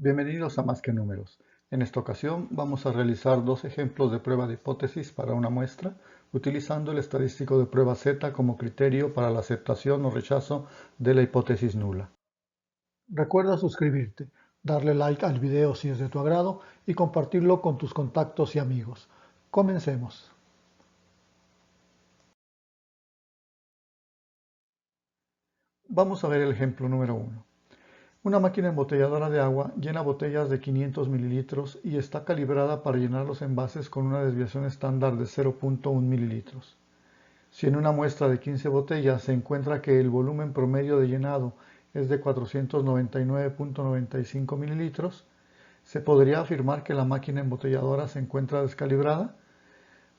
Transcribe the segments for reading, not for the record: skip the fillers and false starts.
Bienvenidos a Más que Números. En esta ocasión vamos a realizar dos ejemplos de prueba de hipótesis para una muestra, utilizando el estadístico de prueba Z como criterio para la aceptación o rechazo de la hipótesis nula. Recuerda suscribirte, darle like al video si es de tu agrado y compartirlo con tus contactos y amigos. Comencemos. Vamos a ver el ejemplo número 1. Una máquina embotelladora de agua llena botellas de 500 mililitros y está calibrada para llenar los envases con una desviación estándar de 0.1 mililitros. Si en una muestra de 15 botellas se encuentra que el volumen promedio de llenado es de 499.95 mililitros, ¿se podría afirmar que la máquina embotelladora se encuentra descalibrada?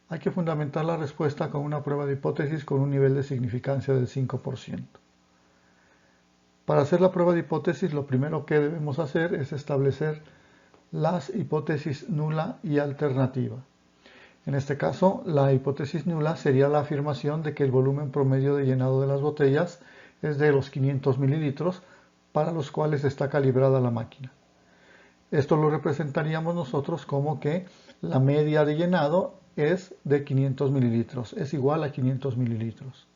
Hay que fundamentar la respuesta con una prueba de hipótesis con un nivel de significancia del 5%. Para hacer la prueba de hipótesis, lo primero que debemos hacer es establecer las hipótesis nula y alternativa. En este caso, la hipótesis nula sería la afirmación de que el volumen promedio de llenado de las botellas es de los 500 mililitros para los cuales está calibrada la máquina. Esto lo representaríamos nosotros como que la media de llenado es de 500 mililitros, es igual a 500 mililitros.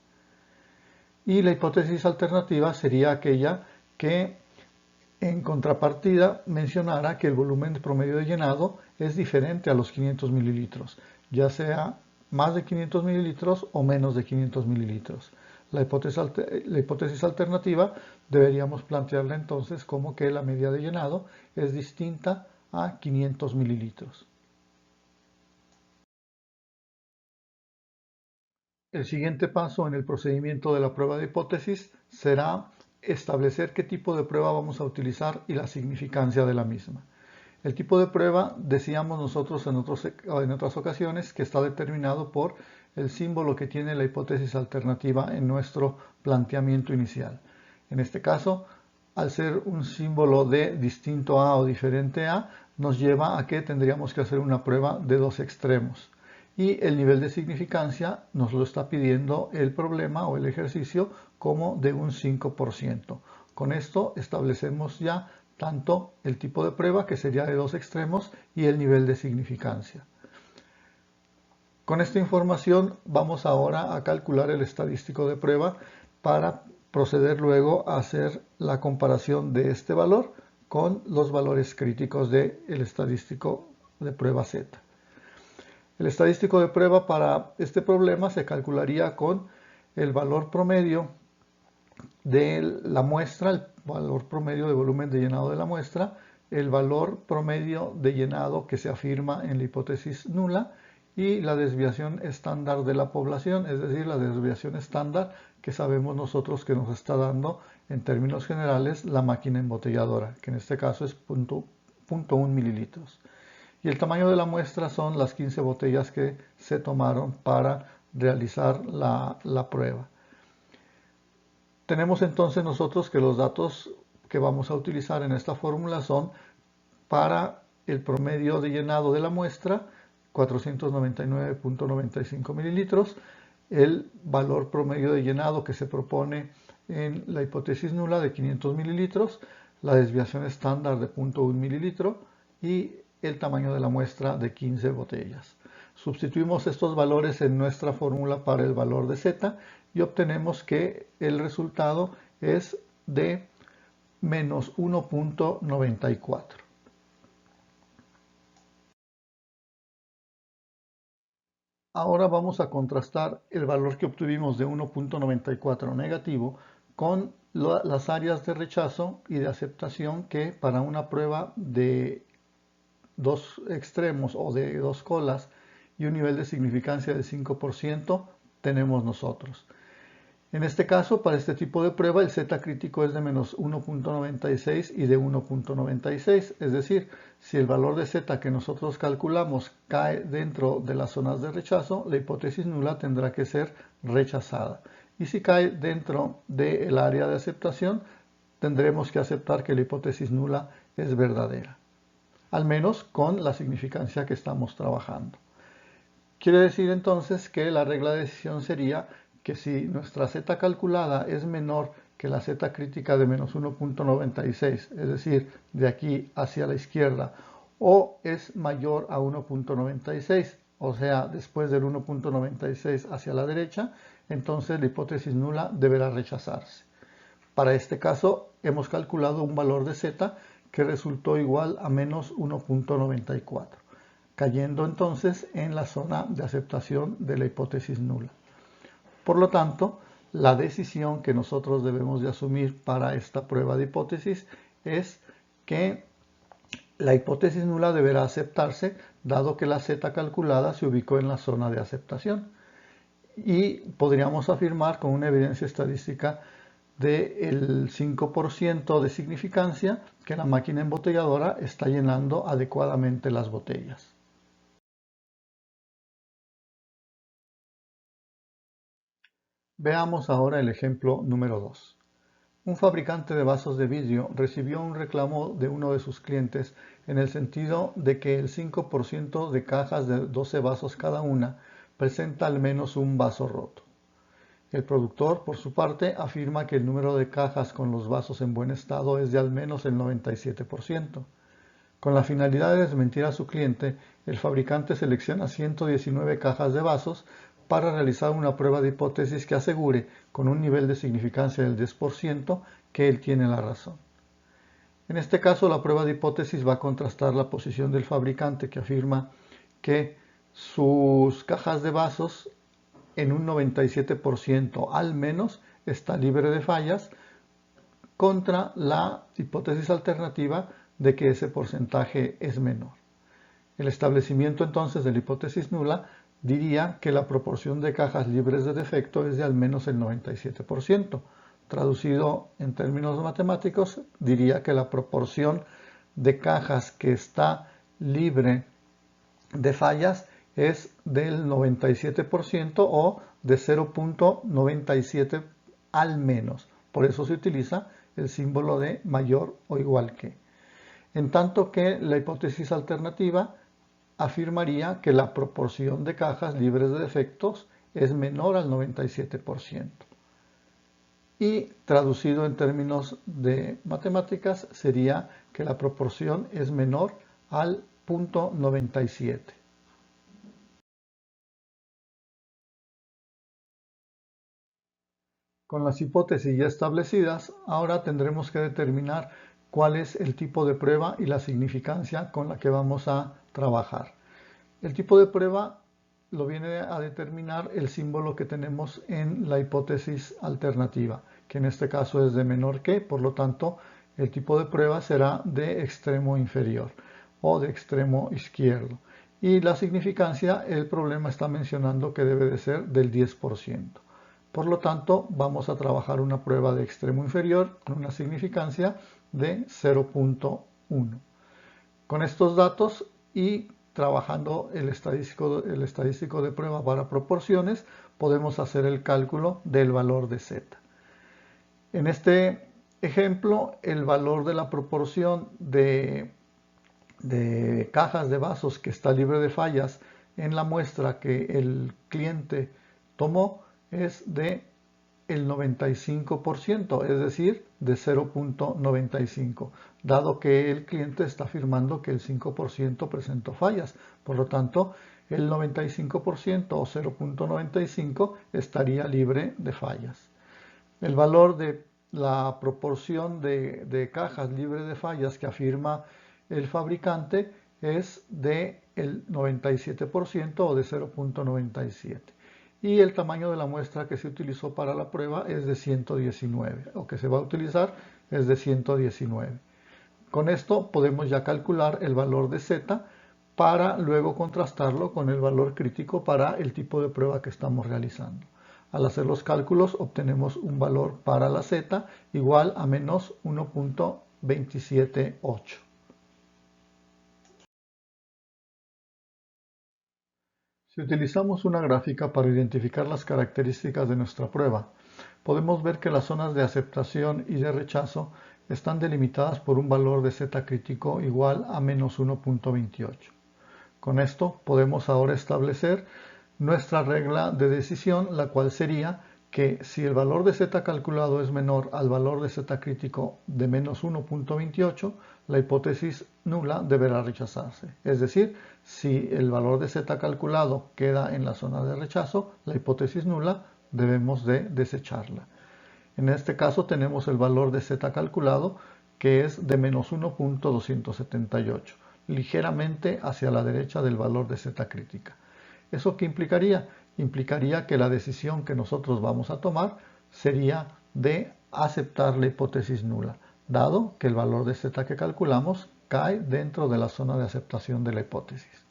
Y la hipótesis alternativa sería aquella que en contrapartida mencionara que el volumen promedio de llenado es diferente a los 500 mililitros, ya sea más de 500 mililitros o menos de 500 mililitros. La hipótesis alternativa deberíamos plantearla entonces como que la media de llenado es distinta a 500 mililitros. El siguiente paso en el procedimiento de la prueba de hipótesis será establecer qué tipo de prueba vamos a utilizar y la significancia de la misma. El tipo de prueba, decíamos nosotros en otras ocasiones, que está determinado por el símbolo que tiene la hipótesis alternativa en nuestro planteamiento inicial. En este caso, al ser un símbolo de distinto a o diferente a, nos lleva a que tendríamos que hacer una prueba de dos extremos. Y el nivel de significancia nos lo está pidiendo el problema o el ejercicio como de un 5%. Con esto establecemos ya tanto el tipo de prueba, que sería de dos extremos, y el nivel de significancia. Con esta información vamos ahora a calcular el estadístico de prueba para proceder luego a hacer la comparación de este valor con los valores críticos del estadístico de prueba Z. El estadístico de prueba para este problema se calcularía con el valor promedio de la muestra, el valor promedio de volumen de llenado de la muestra, el valor promedio de llenado que se afirma en la hipótesis nula y la desviación estándar de la población, es decir, la desviación estándar que sabemos nosotros que nos está dando en términos generales la máquina embotelladora, que en este caso es 0.1 mililitros. Y el tamaño de la muestra son las 15 botellas que se tomaron para realizar la prueba. Tenemos entonces nosotros que los datos que vamos a utilizar en esta fórmula son para el promedio de llenado de la muestra, 499.95 mililitros, el valor promedio de llenado que se propone en la hipótesis nula de 500 mililitros, la desviación estándar de 0.1 mililitro y el tamaño de la muestra de 15 botellas. Sustituimos estos valores en nuestra fórmula para el valor de Z y obtenemos que el resultado es de menos 1.94. Ahora vamos a contrastar el valor que obtuvimos de 1.94 negativo con las áreas de rechazo y de aceptación que para una prueba de dos extremos o de dos colas y un nivel de significancia de 5% tenemos nosotros. En este caso, para este tipo de prueba, el Z crítico es de menos 1.96 y de 1.96, es decir, si el valor de Z que nosotros calculamos cae dentro de las zonas de rechazo, la hipótesis nula tendrá que ser rechazada. Y si cae dentro del área de aceptación, tendremos que aceptar que la hipótesis nula es verdadera, al menos con la significancia que estamos trabajando. Quiere decir entonces que la regla de decisión sería que si nuestra Z calculada es menor que la z crítica de menos 1.96, es decir, de aquí hacia la izquierda, o es mayor a 1.96, o sea, después del 1.96 hacia la derecha, entonces la hipótesis nula deberá rechazarse. Para este caso, hemos calculado un valor de z que resultó igual a menos 1.94, cayendo entonces en la zona de aceptación de la hipótesis nula. Por lo tanto, la decisión que nosotros debemos de asumir para esta prueba de hipótesis es que la hipótesis nula deberá aceptarse, dado que la z calculada se ubicó en la zona de aceptación. Y podríamos afirmar con una evidencia estadística del 5% de significancia que la máquina embotelladora está llenando adecuadamente las botellas. Veamos ahora el ejemplo número 2. Un fabricante de vasos de vidrio recibió un reclamo de uno de sus clientes en el sentido de que el 5% de cajas de 12 vasos cada una presenta al menos un vaso roto. El productor, por su parte, afirma que el número de cajas con los vasos en buen estado es de al menos el 97%. Con la finalidad de desmentir a su cliente, el fabricante selecciona 119 cajas de vasos para realizar una prueba de hipótesis que asegure, con un nivel de significancia del 10%, que él tiene la razón. En este caso, la prueba de hipótesis va a contrastar la posición del fabricante, que afirma que sus cajas de vasos en un 97% al menos está libre de fallas, contra la hipótesis alternativa de que ese porcentaje es menor. El establecimiento entonces de la hipótesis nula diría que la proporción de cajas libres de defecto es de al menos el 97%. Traducido en términos matemáticos, diría que la proporción de cajas que está libre de fallas es del 97% o de 0.97 al menos. Por eso se utiliza el símbolo de mayor o igual que. En tanto que la hipótesis alternativa afirmaría que la proporción de cajas libres de defectos es menor al 97%. Y traducido en términos de matemáticas sería que la proporción es menor al 0.97. Con las hipótesis ya establecidas, ahora tendremos que determinar cuál es el tipo de prueba y la significancia con la que vamos a trabajar. El tipo de prueba lo viene a determinar el símbolo que tenemos en la hipótesis alternativa, que en este caso es de menor que, por lo tanto, el tipo de prueba será de extremo inferior o de extremo izquierdo. Y la significancia, el problema está mencionando que debe de ser del 10%. Por lo tanto, vamos a trabajar una prueba de extremo inferior con una significancia de 0.1. Con estos datos y trabajando el estadístico de prueba para proporciones, podemos hacer el cálculo del valor de z. En este ejemplo, el valor de la proporción de cajas de vasos que está libre de fallas en la muestra que el cliente tomó es de el 95%, es decir, de 0.95, dado que el cliente está afirmando que el 5% presentó fallas. Por lo tanto, el 95% o 0.95 estaría libre de fallas. El valor de la proporción de cajas libres de fallas que afirma el fabricante es de el 97% o de 0.97. Y el tamaño de la muestra que se utilizó para la prueba es de 119, o que se va a utilizar es de 119. Con esto podemos ya calcular el valor de z para luego contrastarlo con el valor crítico para el tipo de prueba que estamos realizando. Al hacer los cálculos obtenemos un valor para la z igual a menos 1.278. Si utilizamos una gráfica para identificar las características de nuestra prueba, podemos ver que las zonas de aceptación y de rechazo están delimitadas por un valor de z crítico igual a menos 1.28. Con esto podemos ahora establecer nuestra regla de decisión, la cual sería que si el valor de z calculado es menor al valor de z crítico de menos 1.28, la hipótesis nula deberá rechazarse. Es decir, si el valor de z calculado queda en la zona de rechazo, la hipótesis nula debemos de desecharla. En este caso tenemos el valor de z calculado que es de menos 1.278, ligeramente hacia la derecha del valor de z crítica. ¿Eso qué implicaría? Implicaría que la decisión que nosotros vamos a tomar sería de aceptar la hipótesis nula, dado que el valor de z que calculamos cae dentro de la zona de aceptación de la hipótesis.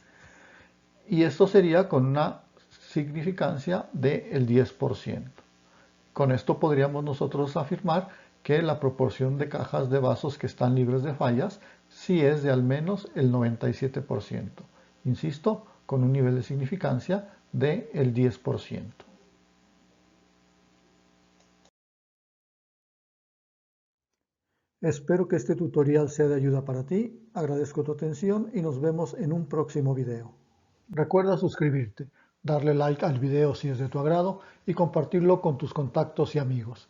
Y esto sería con una significancia del 10%. Con esto podríamos nosotros afirmar que la proporción de cajas de vasos que están libres de fallas sí es de al menos el 97%. Insisto, con un nivel de significancia del 10%. Espero que este tutorial sea de ayuda para ti, agradezco tu atención y nos vemos en un próximo video. Recuerda suscribirte, darle like al video si es de tu agrado y compartirlo con tus contactos y amigos.